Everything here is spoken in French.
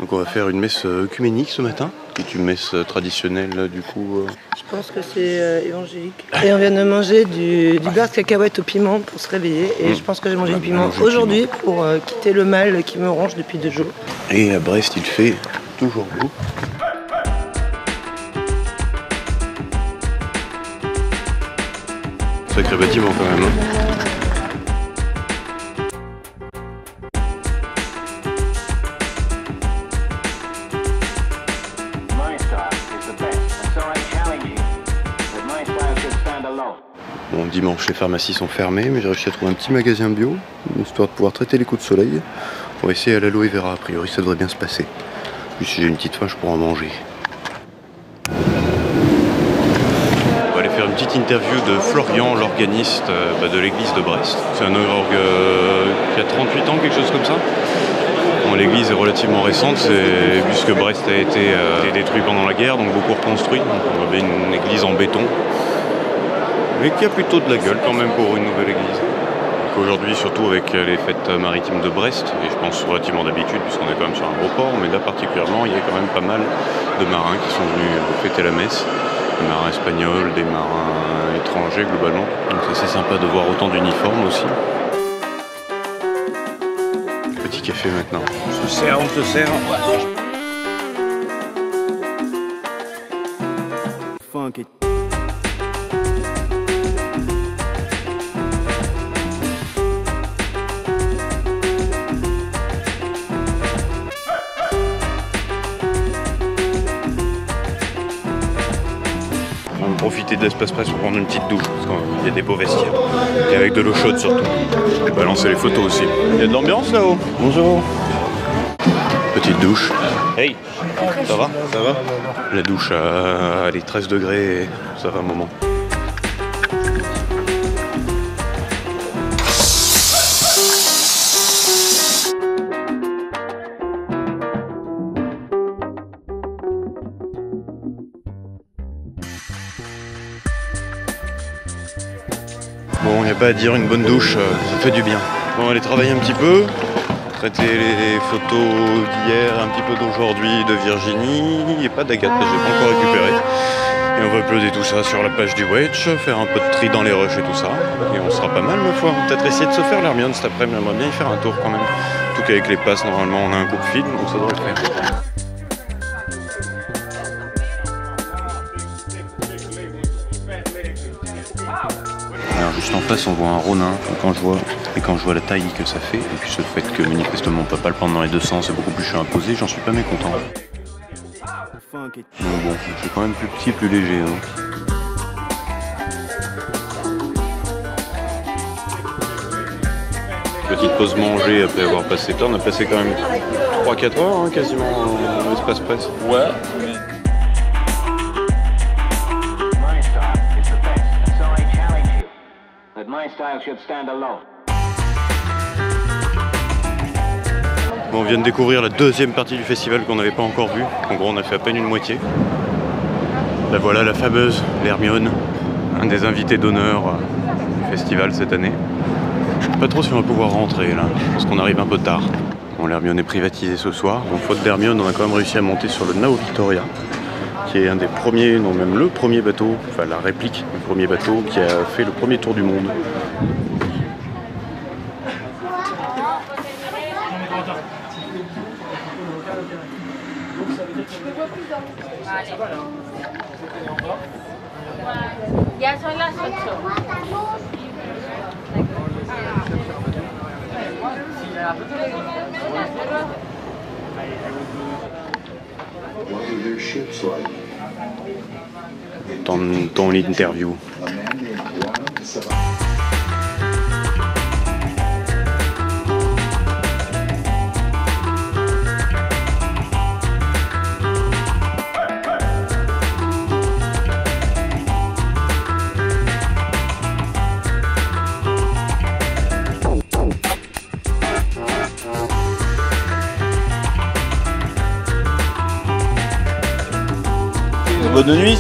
Donc on va faire une messe œcuménique ce matin, qui est une messe traditionnelle du coup. Je pense que c'est évangélique. Et on vient de manger du beurre de cacahuète au piment pour se réveiller. Et je pense que j'ai mangé du piment aujourd'hui pour quitter le mal qui me ronge depuis 2 jours. Et à Brest il fait toujours beau. Sacré bâtiment quand même. Hein. Bon, dimanche les pharmacies sont fermées, mais j'ai réussi à trouver un petit magasin bio, histoire de pouvoir traiter les coups de soleil. On va essayer à l'aloe vera, a priori ça devrait bien se passer. Puis si j'ai une petite faim, je pourrai en manger. On va aller faire une petite interview de Florian, l'organiste de l'église de Brest. C'est un orgue qui a 38 ans, quelque chose comme ça. Bon, l'église est relativement récente, puisque Brest a été détruit pendant la guerre, donc beaucoup reconstruit. Donc on avait une église en béton, mais qui a plutôt de la gueule quand même pour une nouvelle église. Aujourd'hui, surtout avec les fêtes maritimes de Brest, et je pense relativement d'habitude puisqu'on est quand même sur un gros port, mais là particulièrement, il y a quand même pas mal de marins qui sont venus fêter la messe. Des marins espagnols, des marins étrangers globalement. Donc c'est assez sympa de voir autant d'uniformes aussi. Petit café maintenant. On se sert, on se sert. Funky. On va profiter de l'espace presse pour prendre une petite douche, parce qu'il y a des beaux vestiaires. Et avec de l'eau chaude surtout. Et balancer les photos aussi. Il y a de l'ambiance là-haut. Bonjour. Petite douche. Hey, ça va? Ça va? La douche à les 13 degrés, et ça va un moment. Bon, il n'y a pas à dire, une bonne douche, ça fait du bien. Bon, on va aller travailler un petit peu, traiter les photos d'hier, un petit peu d'aujourd'hui, de Virginie, et pas d'Agathe, parce que j'ai pas encore récupéré. Et on va uploader tout ça sur la page du Wedge, faire un peu de tri dans les rushs et tout ça. Et on sera pas mal, ma foi. Peut-être essayer de se faire l'Hermione cet après-midi, j'aimerais bien y faire un tour quand même. Surtout qu'avec les passes, normalement, on a un coup de fil, donc ça devrait le faire. Alors juste en face on voit un Ronin, quand je vois la taille que ça fait, et puis ce fait que manifestement on peut pas le prendre dans les deux sens, c'est beaucoup plus cher à poser, j'en suis pas mécontent. Donc bon, c'est quand même plus petit, plus léger. Hein. Petite pause manger après avoir passé temps, on a passé quand même 3-4 heures hein, quasiment en espace presse. Ouais. Bon, on vient de découvrir la deuxième partie du festival qu'on n'avait pas encore vue. En gros, on a fait à peine une moitié. La voilà, la fameuse l'Hermione, un des invités d'honneur du festival cette année. Je ne sais pas trop si on va pouvoir rentrer là, parce qu'on arrive un peu tard. Bon, l'Hermione est privatisée ce soir. Donc, faute d'Hermione, on a quand même réussi à monter sur le Nao Victoria, qui est un des premiers, non même le premier bateau, enfin la réplique du premier bateau qui a fait le premier tour du monde. Ya son las 8. Dans l'interview. Bonne nuit.